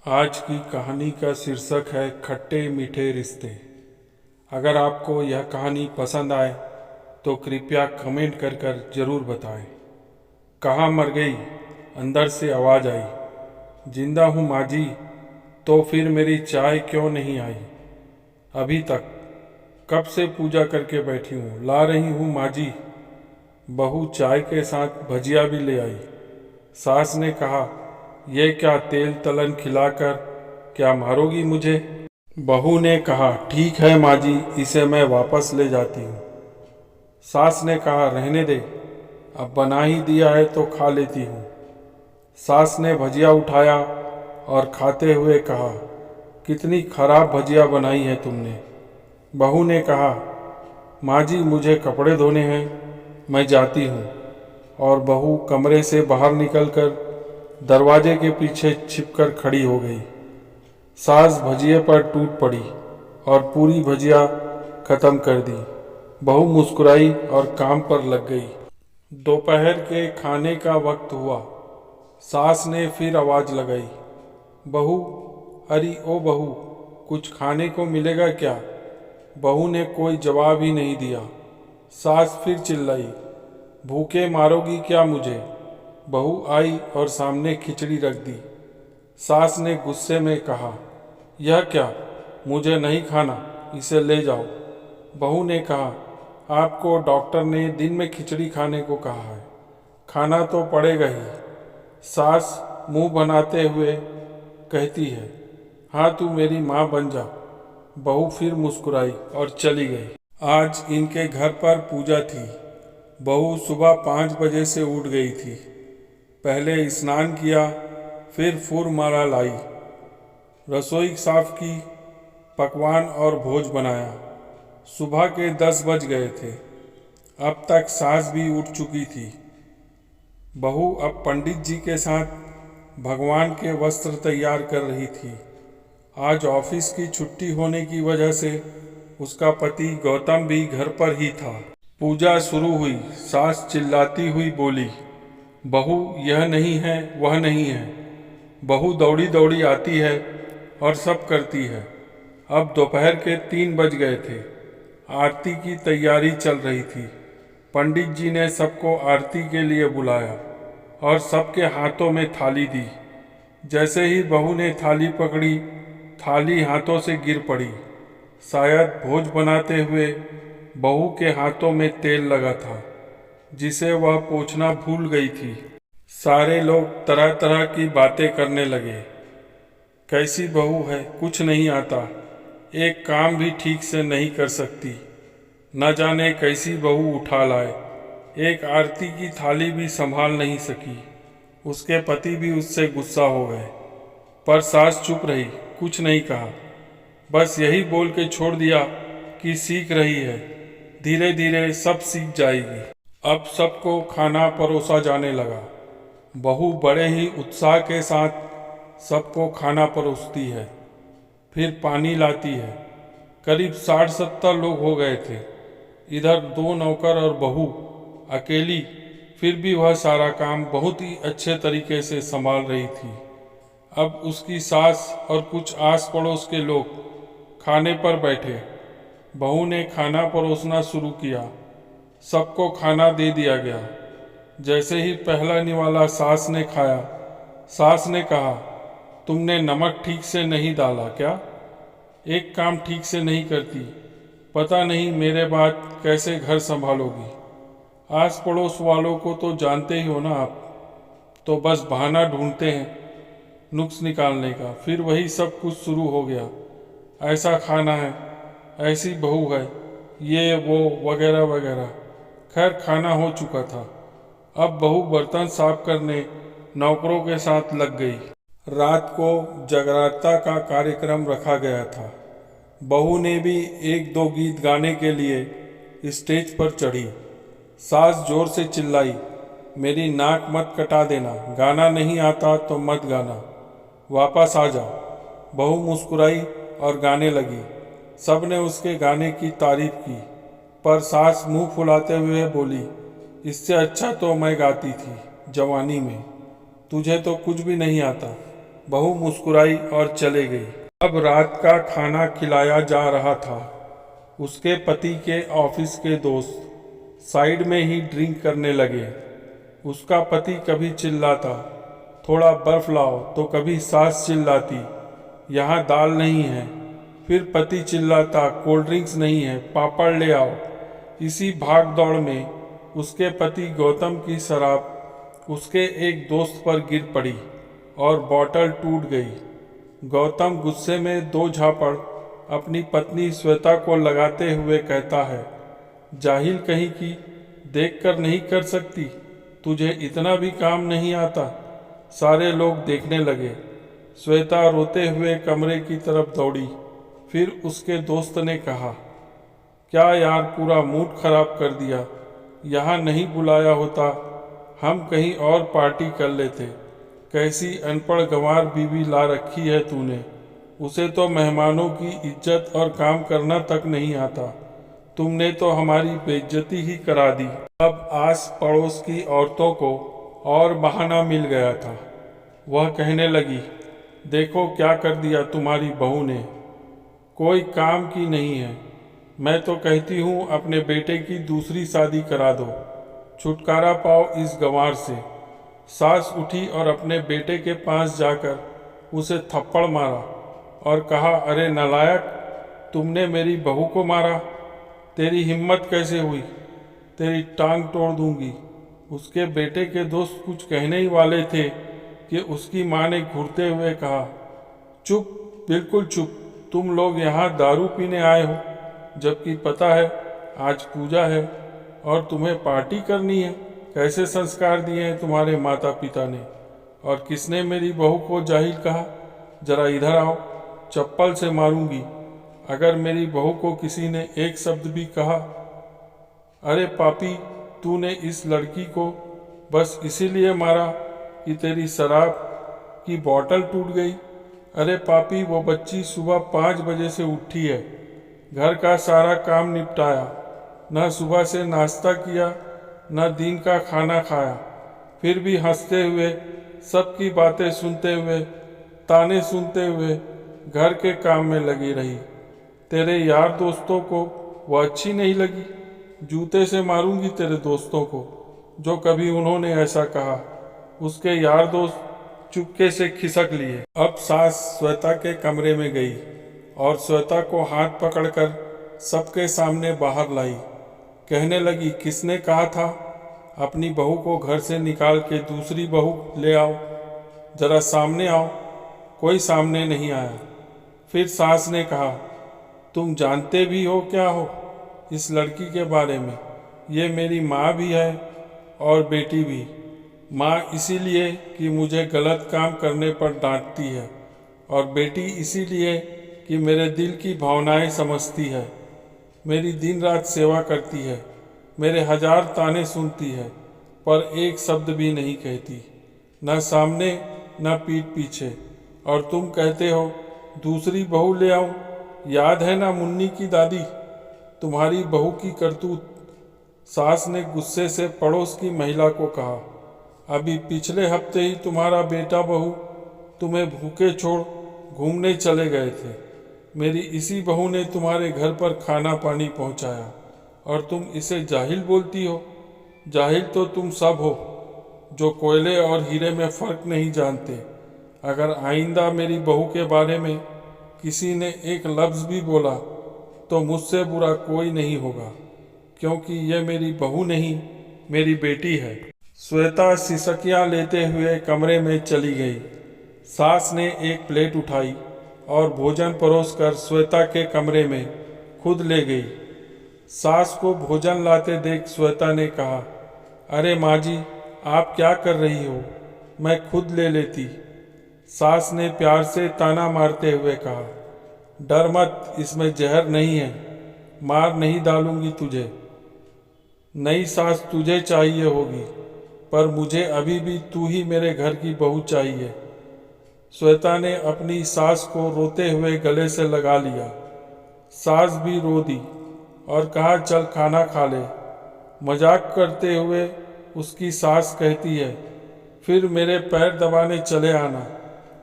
आज की कहानी का शीर्षक है खट्टे मीठे रिश्ते। अगर आपको यह कहानी पसंद आए तो कृपया कमेंट कर कर ज़रूर बताएं। कहाँ मर गई? अंदर से आवाज़ आई। जिंदा हूँ माँ जी। तो फिर मेरी चाय क्यों नहीं आई अभी तक? कब से पूजा करके बैठी हूँ, ला रही हूँ माँ जी। बहू चाय के साथ भजिया भी ले आई। सास ने कहा, ये क्या तेल तलन खिलाकर क्या मारोगी मुझे? बहू ने कहा, ठीक है माँ जी, इसे मैं वापस ले जाती हूँ। सास ने कहा, रहने दे, अब बना ही दिया है तो खा लेती हूँ। सास ने भजिया उठाया और खाते हुए कहा, कितनी खराब भजिया बनाई है तुमने। बहू ने कहा, माँ जी मुझे कपड़े धोने हैं, मैं जाती हूँ। और बहू कमरे से बाहर निकलकर दरवाजे के पीछे छिपकर खड़ी हो गई। सास भजिए पर टूट पड़ी और पूरी भजिया खत्म कर दी। बहू मुस्कुराई और काम पर लग गई। दोपहर के खाने का वक्त हुआ। सास ने फिर आवाज़ लगाई, बहू, अरे ओ बहू, कुछ खाने को मिलेगा क्या? बहू ने कोई जवाब ही नहीं दिया। सास फिर चिल्लाई, भूखे मारोगी क्या मुझे? बहू आई और सामने खिचड़ी रख दी। सास ने गुस्से में कहा, यह क्या? मुझे नहीं खाना, इसे ले जाओ। बहू ने कहा, आपको डॉक्टर ने दिन में खिचड़ी खाने को कहा है, खाना तो पड़ेगा ही। सास मुंह बनाते हुए कहती है, हाँ तू मेरी माँ बन जा। बहू फिर मुस्कुराई और चली गई। आज इनके घर पर पूजा थी। बहू सुबह 5 बजे से उठ गई थी। पहले स्नान किया, फिर फूल माला लाई, रसोई साफ की, पकवान और भोज बनाया। सुबह के 10 बज गए थे। अब तक सास भी उठ चुकी थी। बहू अब पंडित जी के साथ भगवान के वस्त्र तैयार कर रही थी। आज ऑफिस की छुट्टी होने की वजह से उसका पति गौतम भी घर पर ही था। पूजा शुरू हुई। सास चिल्लाती हुई बोली, बहू यह नहीं है, वह नहीं है। बहू दौड़ी दौड़ी आती है और सब करती है। अब दोपहर के 3 बज गए थे। आरती की तैयारी चल रही थी। पंडित जी ने सबको आरती के लिए बुलाया और सबके हाथों में थाली दी। जैसे ही बहू ने थाली पकड़ी, थाली हाथों से गिर पड़ी। शायद भोज बनाते हुए बहू के हाथों में तेल लगा था, जिसे वह पोंछना भूल गई थी। सारे लोग तरह तरह की बातें करने लगे। कैसी बहू है, कुछ नहीं आता, एक काम भी ठीक से नहीं कर सकती, न जाने कैसी बहू उठा लाए, एक आरती की थाली भी संभाल नहीं सकी। उसके पति भी उससे गुस्सा हो गए, पर सास चुप रही, कुछ नहीं कहा। बस यही बोल के छोड़ दिया कि सीख रही है, धीरे धीरे सब सीख जाएगी। अब सबको खाना परोसा जाने लगा। बहू बड़े ही उत्साह के साथ सबको खाना परोसती है, फिर पानी लाती है। करीब 60-70 लोग हो गए थे। इधर 2 नौकर और बहू अकेली, फिर भी वह सारा काम बहुत ही अच्छे तरीके से संभाल रही थी। अब उसकी सास और कुछ आस पड़ोस के लोग खाने पर बैठे। बहू ने खाना परोसना शुरू किया। सबको खाना दे दिया गया। जैसे ही पहला निवाला सास ने खाया, सास ने कहा, तुमने नमक ठीक से नहीं डाला क्या? एक काम ठीक से नहीं करती, पता नहीं मेरे बाद कैसे घर संभालोगी। आस पड़ोस वालों को तो जानते ही हो ना आप, तो बस बहाना ढूंढते हैं नुक्स निकालने का। फिर वही सब कुछ शुरू हो गया। ऐसा खाना है, ऐसी बहू है, ये वो वगैरह वगैरह। खैर खाना हो चुका था। अब बहू बर्तन साफ करने नौकरों के साथ लग गई। रात को जगराता का कार्यक्रम रखा गया था। बहू ने भी 1-2 गीत गाने के लिए स्टेज पर चढ़ी। सास जोर से चिल्लाई, मेरी नाक मत कटा देना, गाना नहीं आता तो मत गाना, वापस आ जाओ। बहू मुस्कुराई और गाने लगी। सबने उसके गाने की तारीफ की, पर सास मुंह फुलाते हुए बोली, इससे अच्छा तो मैं गाती थी जवानी में, तुझे तो कुछ भी नहीं आता। बहू मुस्कुराई और चले गई। अब रात का खाना खिलाया जा रहा था। उसके पति के ऑफिस के दोस्त साइड में ही ड्रिंक करने लगे। उसका पति कभी चिल्लाता, थोड़ा बर्फ लाओ, तो कभी सास चिल्लाती, यहाँ दाल नहीं है। फिर पति चिल्लाता, कोल्ड ड्रिंक्स नहीं है, पापड़ ले आओ। इसी भाग दौड़ में उसके पति गौतम की शराब उसके एक दोस्त पर गिर पड़ी और बोतल टूट गई। गौतम गुस्से में दो झापड़ अपनी पत्नी श्वेता को लगाते हुए कहता है, जाहिल कहीं की, देखकर नहीं कर सकती, तुझे इतना भी काम नहीं आता। सारे लोग देखने लगे। श्वेता रोते हुए कमरे की तरफ दौड़ी। फिर उसके दोस्त ने कहा, क्या यार, पूरा मूड खराब कर दिया। यहाँ नहीं बुलाया होता, हम कहीं और पार्टी कर लेते। कैसी अनपढ़ गंवार बीवी ला रखी है तूने। उसे तो मेहमानों की इज्जत और काम करना तक नहीं आता। तुमने तो हमारी बेइज्जती ही करा दी। अब आस पड़ोस की औरतों को और बहाना मिल गया था। वह कहने लगी, देखो क्या कर दिया तुम्हारी बहू ने, कोई काम की नहीं है। मैं तो कहती हूँ अपने बेटे की दूसरी शादी करा दो, छुटकारा पाओ इस गंवार से। सास उठी और अपने बेटे के पास जाकर उसे थप्पड़ मारा और कहा, अरे नालायक, तुमने मेरी बहू को मारा, तेरी हिम्मत कैसे हुई, तेरी टांग तोड़ दूंगी। उसके बेटे के दोस्त कुछ कहने ही वाले थे कि उसकी माँ ने घूरते हुए कहा, चुप, बिल्कुल चुप, तुम लोग यहाँ दारू पीने आए हो, जबकि पता है आज पूजा है और तुम्हें पार्टी करनी है। कैसे संस्कार दिए हैं तुम्हारे माता पिता ने। और किसने मेरी बहू को जाहिल कहा, जरा इधर आओ, चप्पल से मारूंगी अगर मेरी बहू को किसी ने एक शब्द भी कहा। अरे पापी, तूने इस लड़की को बस इसीलिए मारा कि तेरी शराब की बोतल टूट गई। अरे पापी, वो बच्ची सुबह 5 बजे से उठी है, घर का सारा काम निपटाया, न सुबह से नाश्ता किया न दिन का खाना खाया, फिर भी हंसते हुए, सबकी बातें सुनते हुए, ताने सुनते हुए घर के काम में लगी रही। तेरे यार दोस्तों को वो अच्छी नहीं लगी। जूते से मारूंगी तेरे दोस्तों को जो कभी उन्होंने ऐसा कहा। उसके यार दोस्त चुपके से खिसक लिए। अब सास श्वेता के कमरे में गई और श्वेता को हाथ पकड़कर सबके सामने बाहर लाई। कहने लगी, किसने कहा था अपनी बहू को घर से निकाल के दूसरी बहू ले आओ, जरा सामने आओ। कोई सामने नहीं आया। फिर सास ने कहा, तुम जानते भी हो क्या हो इस लड़की के बारे में। ये मेरी माँ भी है और बेटी भी। माँ इसीलिए कि मुझे गलत काम करने पर डांटती है, और बेटी इसीलिए कि मेरे दिल की भावनाएं समझती है। मेरी दिन रात सेवा करती है, मेरे 1000 ताने सुनती है, पर एक शब्द भी नहीं कहती, न सामने न पीठ पीछे। और तुम कहते हो दूसरी बहू ले आओ। याद है ना मुन्नी की दादी, तुम्हारी बहू की करतूत। सास ने गुस्से से पड़ोस की महिला को कहा, अभी पिछले हफ्ते ही तुम्हारा बेटा बहू तुम्हें भूखे छोड़ घूमने चले गए थे। मेरी इसी बहू ने तुम्हारे घर पर खाना पानी पहुंचाया, और तुम इसे जाहिल बोलती हो। जाहिल तो तुम सब हो जो कोयले और हीरे में फ़र्क नहीं जानते। अगर आइंदा मेरी बहू के बारे में किसी ने एक लफ्ज़ भी बोला तो मुझसे बुरा कोई नहीं होगा, क्योंकि यह मेरी बहू नहीं, मेरी बेटी है। श्वेता सिसकियाँ लेते हुए कमरे में चली गई। सास ने एक प्लेट उठाई और भोजन परोसकर श्वेता के कमरे में खुद ले गई। सास को भोजन लाते देख श्वेता ने कहा, अरे माँ जी, आप क्या कर रही हो, मैं खुद ले लेती। सास ने प्यार से ताना मारते हुए कहा, डर मत, इसमें जहर नहीं है, मार नहीं डालूंगी तुझे। नई सास तुझे चाहिए होगी, पर मुझे अभी भी तू ही मेरे घर की बहू चाहिए। श्वेता ने अपनी सास को रोते हुए गले से लगा लिया। सास भी रो दी और कहा, चल खाना खा ले। मजाक करते हुए उसकी सास कहती है, फिर मेरे पैर दबाने चले आना,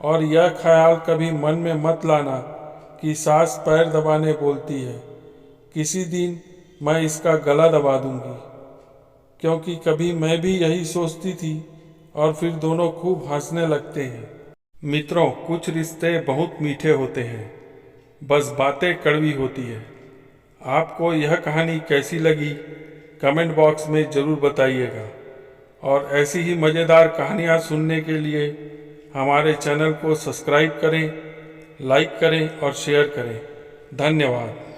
और यह ख्याल कभी मन में मत लाना कि सास पैर दबाने बोलती है, किसी दिन मैं इसका गला दबा दूंगी, क्योंकि कभी मैं भी यही सोचती थी और फिर दोनों खूब हंसने लगते हैं। मित्रों, कुछ रिश्ते बहुत मीठे होते हैं, बस बातें कड़वी होती है। आपको यह कहानी कैसी लगी कमेंट बॉक्स में ज़रूर बताइएगा, और ऐसी ही मज़ेदार कहानियाँ सुनने के लिए हमारे चैनल को सब्सक्राइब करें, लाइक करें और शेयर करें। धन्यवाद।